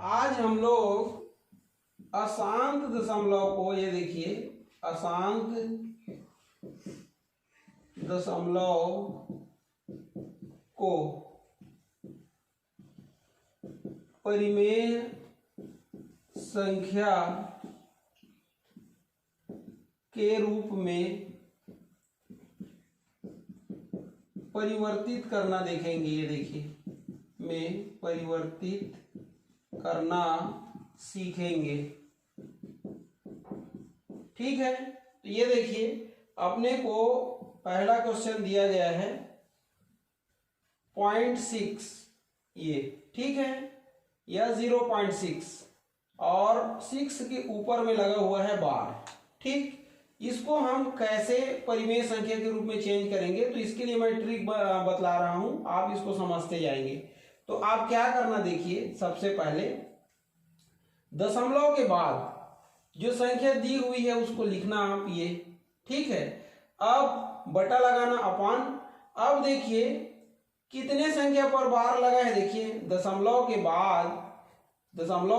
आज हम लोग अशांत दशमलव को, ये देखिए, अशांत दशमलव को परिमेय संख्या के रूप में परिवर्तित करना देखेंगे। ये देखिए, में परिवर्तित करना सीखेंगे। ठीक है, तो ये देखिए अपने को पहला क्वेश्चन दिया गया है 0.6, ये ठीक है, या 0.6 और 6 के ऊपर में लगा हुआ है बार। ठीक, इसको हम कैसे परिमेय संख्या के रूप में चेंज करेंगे, तो इसके लिए मैं ट्रिक बतला रहा हूं, आप इसको समझते जाएंगे। तो आप क्या करना, देखिए, सबसे पहले दशमलव के बाद जो संख्या दी हुई है उसको लिखना आप, ये ठीक है। अब बटा लगाना अपान। अब देखिए कितने संख्या पर बार लगा है, देखिए दशमलव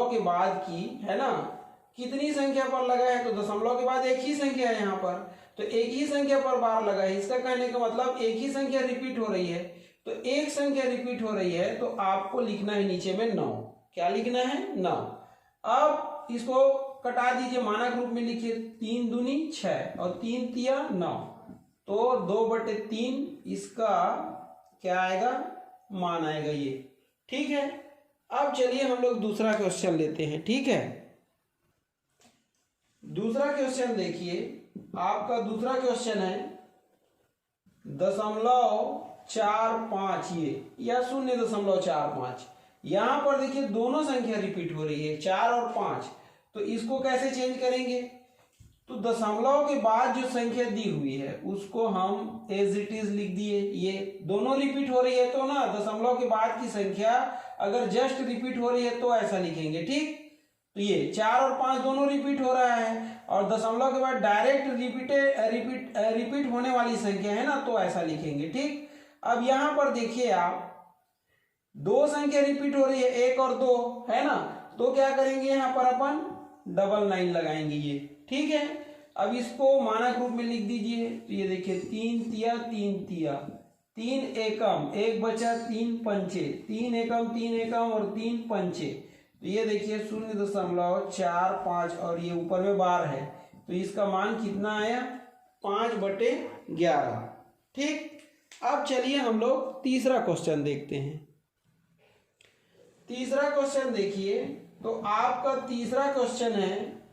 के बाद की है ना, कितनी संख्या पर लगा है, तो दशमलव के बाद एक ही संख्या है यहाँ पर, तो एक ही संख्या पर बार लगा है। इसका कहने का मतलब एक ही संख्या रिपीट हो रही है, तो एक संख्या रिपीट हो रही है तो आपको लिखना है नीचे में 9। क्या लिखना है? 9। अब इसको कटा दीजिए, मानक रूप में लिखिए, 3 दूनी 6 और 3 तिया 9, तो 2/3 इसका क्या आएगा, मान आएगा ये। ठीक है, अब चलिए हम लोग दूसरा क्वेश्चन लेते हैं। ठीक है, दूसरा क्वेश्चन देखिए, आपका दूसरा क्वेश्चन है 0.45, ये या 0.45। यहां पर देखिए दोनों संख्या रिपीट हो रही है, 4 और 5, तो इसको कैसे चेंज करेंगे, तो दशमलव के बाद जो संख्या दी हुई है उसको हम एज इट इज लिख दिए। ये दोनों रिपीट हो रही है तो ना, दशमलव के बाद की संख्या अगर जस्ट रिपीट हो रही है तो ऐसा लिखेंगे। ठीक, तो ये 4 और 5 दोनों रिपीट हो रहा है, और दशमलव के बाद डायरेक्ट रिपीट होने वाली संख्या है ना, तो ऐसा लिखेंगे। ठीक, अब यहां पर देखिए आप, दो संख्या रिपीट हो रही है, 1 और 2 है ना, तो क्या करेंगे, यहां पर अपन 99 लगाएंगे ये। ठीक है, अब इसको मानक रूप में लिख दीजिए, तो ये देखिए 3 तिया 3 एकम 1 बचा, 3 पंचे, 3 एकम और 3 पंचे, तो ये देखिए 0.45 और ये ऊपर में बार है, तो इसका मान कितना आया, 5/11। ठीक, अब चलिए हम लोग तीसरा क्वेश्चन देखते हैं। तीसरा क्वेश्चन देखिए, तो आपका तीसरा क्वेश्चन है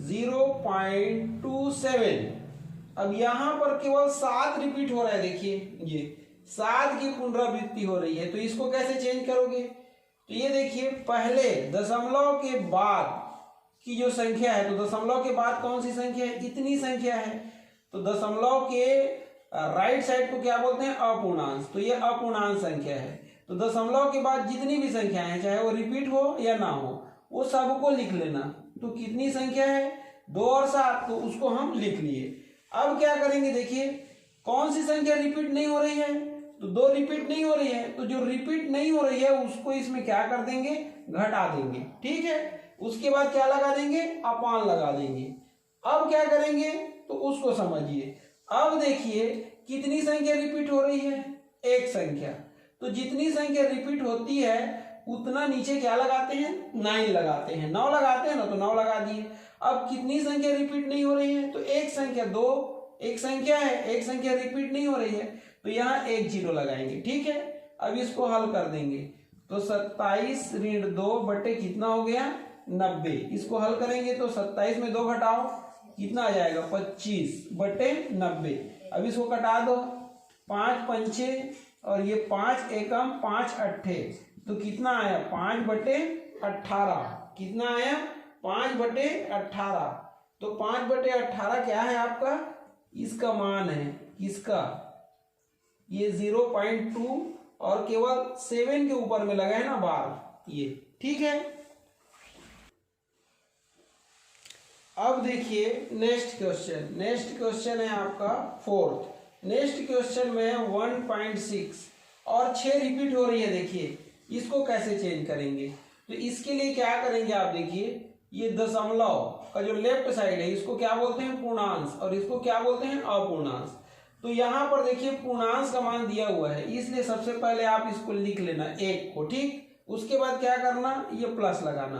0.27। अब यहां पर केवल 7 रिपीट हो रहा है, देखिए ये 7 की पुनरावृत्ति हो रही है, तो इसको कैसे चेंज करोगे, तो ये देखिए पहले दशमलव के बाद की जो संख्या है, तो दशमलव के बाद कौन सी संख्या है, इतनी संख्या है, तो दशमलव के राइट साइड को क्या बोलते हैं, अपूर्णांश, तो ये अपूर्णांक संख्या है। तो दशमलव के बाद जितनी भी संख्याएं हैं, चाहे वो रिपीट हो या ना हो, वो सबको लिख लेना। तो कितनी संख्या है, 2 और 7, तो उसको हम लिख लिए। अब क्या करेंगे, देखिए कौन सी संख्या रिपीट नहीं हो रही है, तो 2 रिपीट नहीं हो रही है, तो जो रिपीट नहीं हो रही है उसको इसमें क्या कर देंगे, घटा देंगे। ठीक है, उसके बाद क्या लगा देंगे, अपान लगा देंगे। अब क्या करेंगे, तो उसको समझिए। अब देखिए कितनी संख्या रिपीट हो रही है, एक संख्या, तो जितनी संख्या रिपीट होती है उतना नीचे क्या लगाते हैं, 9 लगाते हैं, 9 लगाते हैं ना, तो 9 लगा दिए। अब कितनी संख्या रिपीट नहीं हो रही है, तो एक संख्या, 2 एक संख्या है, एक संख्या रिपीट नहीं हो रही है, तो यहाँ 1 0 लगाएंगे। ठीक है, अब इसको हल कर देंगे, तो 27 ऋण 2 बटे कितना हो गया, 90। इसको हल करेंगे तो 27 में 2 घटाओ, कितना आ जाएगा, 25/90। अब इसको कटा दो, 5 पंचे और ये 5 एकम 5 अट्ठे, तो कितना आया, 5/18। कितना आया, 5/18। तो 5/18 क्या है आपका, इसका मान है, किसका, ये 0.2 और केवल 7 के ऊपर में लगा है ना बार, ये। ठीक है, अब देखिए नेक्स्ट क्वेश्चन है आपका 4th। नेक्स्ट क्वेश्चन में 1.6 और 6 रिपीट हो रही है, देखिए इसको कैसे चेंज करेंगे, तो इसके लिए क्या करेंगे आप देखिए, ये दशमलव का जो लेफ्ट साइड है इसको क्या बोलते हैं, पूर्णांश, और इसको क्या बोलते हैं, अपूर्णांश। तो यहाँ पर देखिए पूर्णांश का मान दिया हुआ है, इसलिए सबसे पहले आप इसको लिख लेना 1 को, ठीक। उसके बाद क्या करना, ये प्लस लगाना।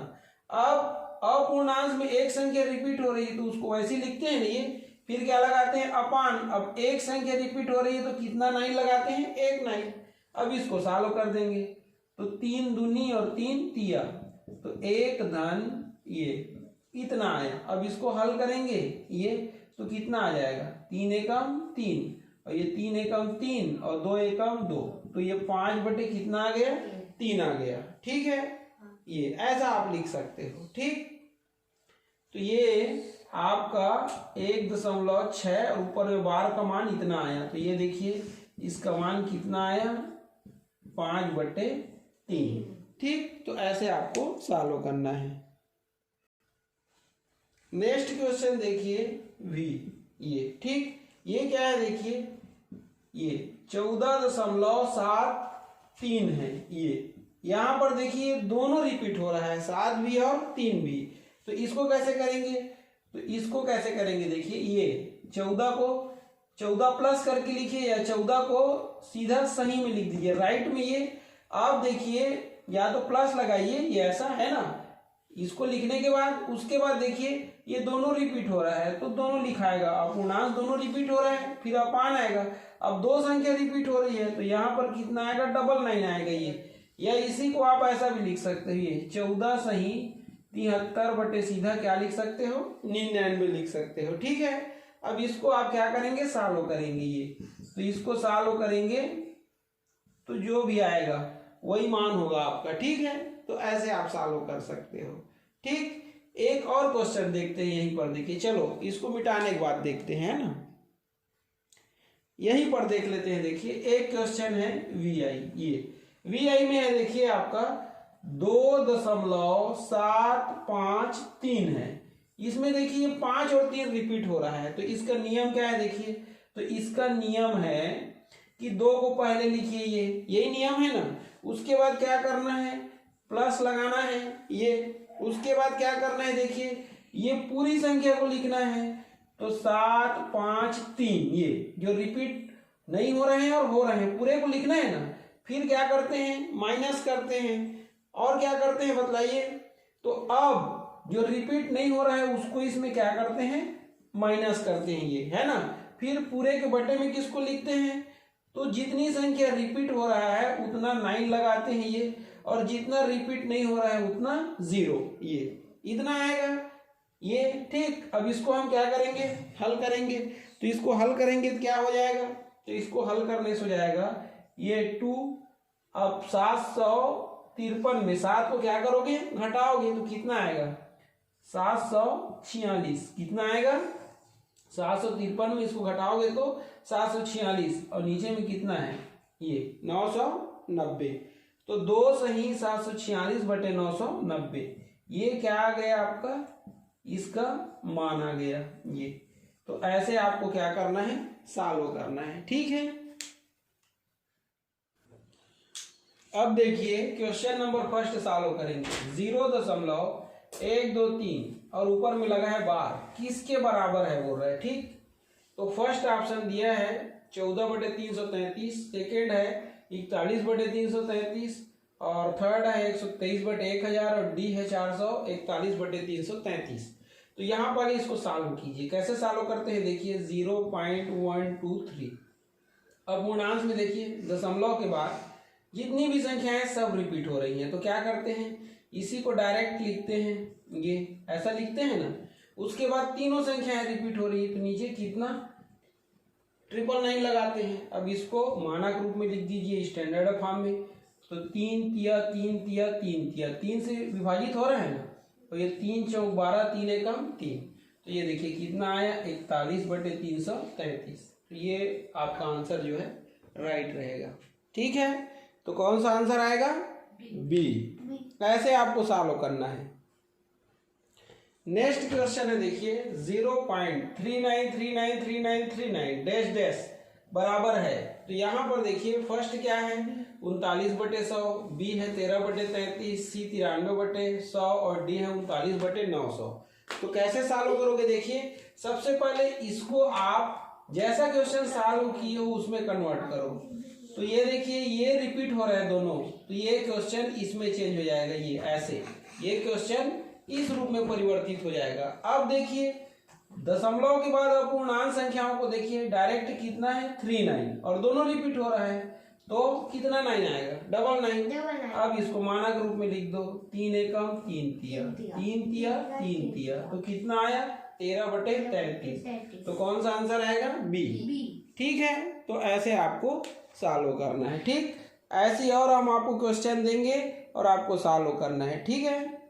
अब अपूर्णांश में एक संख्या रिपीट हो रही है तो उसको वैसे ही लिखते हैं ना ये, फिर क्या लगाते हैं, अपान। अब एक संख्या रिपीट हो रही है तो कितना 9 लगाते हैं, 1 9। अब इसको सॉल्व कर देंगे तो 3 दूनी और 3 तिया, तो 1 धन ये इतना आया। अब इसको हल करेंगे ये तो कितना आ जाएगा, 3 एकम 3 और ये 3 एकम 3 और 2 एकम 2, तो ये 5 बटे कितना आ गया, 3 आ गया, ठीक है। ये ऐसा आप लिख सकते हो, ठीक। तो ये आपका 1.6 और ऊपर में बार का मान इतना आया, तो ये देखिए इसका मान कितना आया, 5/3, ठीक। तो ऐसे आपको सॉल्व करना है। नेक्स्ट क्वेश्चन देखिए v, ये ठीक, ये क्या है देखिए, ये 14.73 है। ये यहां पर देखिए दोनों रिपीट हो रहा है, 7 भी और 3 भी। तो इसको कैसे करेंगे, तो इसको कैसे करेंगे देखिए, ये 14 को 14 प्लस करके लिखिए या 14 को सीधा सही में लिख दीजिए, राइट में। ये आप देखिए या तो प्लस लगाइए, ये ऐसा है ना, इसको लिखने के बाद उसके बाद देखिए ये दोनों रिपीट हो रहा है तो दोनों लिखाएगा, अपूर्णांश दोनों रिपीट हो रहे हैं, फिर अपान आएगा। अब 2 संख्या रिपीट हो रही है तो यहाँ पर कितना आएगा, 999 आएगा ये। या इसी को आप ऐसा भी लिख सकते हो, ये 14 सही 73 बटे सीधा क्या लिख सकते हो, 99 लिख सकते हो, ठीक है। अब इसको आप क्या करेंगे, सॉल्व करेंगे ये, तो इसको सॉल्व करेंगे तो जो भी आएगा वही मान होगा आपका, ठीक है। तो ऐसे आप सॉल्व कर सकते हो, ठीक। एक और क्वेश्चन देखते हैं यहीं पर, देखिए चलो इसको मिटाने के बाद देखते हैं ना, यहीं पर देख लेते हैं। देखिए एक क्वेश्चन है vi, ये vi में है देखिए आपका 2.753 है। इसमें देखिए 5 और 3 रिपीट हो रहा है, तो इसका नियम क्या है देखिए, तो इसका नियम है कि 2 को पहले लिखिए, ये यही नियम है ना। उसके बाद क्या करना है, प्लस लगाना है ये। उसके बाद क्या करना है देखिए, ये पूरी संख्या को लिखना है, तो 7 5 3, ये जो रिपीट नहीं हो रहे हैं और हो रहे हैं पूरे को लिखना है ना। फिर क्या करते हैं, माइनस करते हैं, और क्या करते हैं बताइए, तो अब जो रिपीट नहीं हो रहा है उसको इसमें क्या करते हैं, माइनस करते हैं, ये है ना। फिर पूरे के बटे में किसको लिखते हैं, तो जितनी संख्या रिपीट हो रहा है उतना 9 लगाते हैं ये, और जितना रिपीट नहीं हो रहा है उतना 0, ये इतना आएगा ये, ठीक। अब इसको हम क्या करेंगे, हल करेंगे। तो इसको हल करेंगे तो क्या हो जाएगा, तो इसको हल करने से हो जाएगा ये 2। अब 753 में 7 को क्या करोगे, घटाओगे तो कितना आएगा, 746। कितना आएगा, 753 में इसको घटाओगे तो 746, और नीचे में कितना है ये 990। तो 2 सही 746 बटे 990, ये क्या आ गया आपका, इसका मान आ गया ये। तो ऐसे आपको क्या करना है, सॉल्व करना है, ठीक है। अब देखिए क्वेश्चन नंबर फर्स्ट सॉल्व करेंगे। 0.123 और ऊपर में लगा है बार, किसके बराबर है बोल रहा है, ठीक। तो फर्स्ट ऑप्शन दिया है 14/333, सेकेंड है 41/333, और थर्ड है 123/1000, और डी है 441/333। तो यहाँ पर इसको सॉल्व कीजिए। कैसे सॉल्व करते हैं देखिए, 0.123। अब पूर्णांश में देखिए दशमलव के बाद जितनी भी संख्याएं सब रिपीट हो रही हैं, तो क्या करते हैं, इसी को डायरेक्ट लिखते हैं, ये ऐसा लिखते हैं ना। उसके बाद तीनों संख्याएं रिपीट हो रही है, तो नीचे कितना 999 लगाते हैं। अब इसको मानक रूप में लिख दीजिए स्टैंडर्ड फॉर्म में, तो 3 तिया 3 तिया 3 तिया 3 से विभाजित हो रहा है ना, तो ये 3 चौक 12, 3 एकम 3, तो ये देखिए कितना आया 41/333। तो ये आपका आंसर जो है राइट रहेगा, ठीक है। तो कौन सा आंसर आएगा, बी। कैसे आपको सॉल्व करना है। नेक्स्ट क्वेश्चन है देखिए 0.39393939 डैश डैश बराबर है। तो यहाँ पर देखिए फर्स्ट क्या है 39/100, बी है 13/33, सी 93/100 और डी है 39/900। तो कैसे सॉल्व करोगे देखिए, सबसे पहले इसको आप जैसा क्वेश्चन सॉल्व किए हो उसमें कन्वर्ट करो। तो ये देखिए ये रिपीट हो रहा है दोनों, तो ये क्वेश्चन इसमें चेंज हो जाएगा, ये ऐसे, ये क्वेश्चन इस रूप में परिवर्तित हो जाएगा। अब देखिए दशमलव के बाद अपूर्णांक संख्याओं को देखिए, डायरेक्ट कितना है 39 और दोनों रिपीट हो रहा है, तो कितना 9 आएगा, डबल 9। अब इसको मानक रूप में लिख दो, 3 एकम 3 तिया, 3 तिया 3 तिया, तो कितना आया 13/33। तो कौन सा आंसर आएगा, बी। ठीक है, तो ऐसे आपको सॉल्व करना है। ठीक, ऐसे और हम आपको क्वेश्चन देंगे और आपको सॉल्व करना है। ठीक है।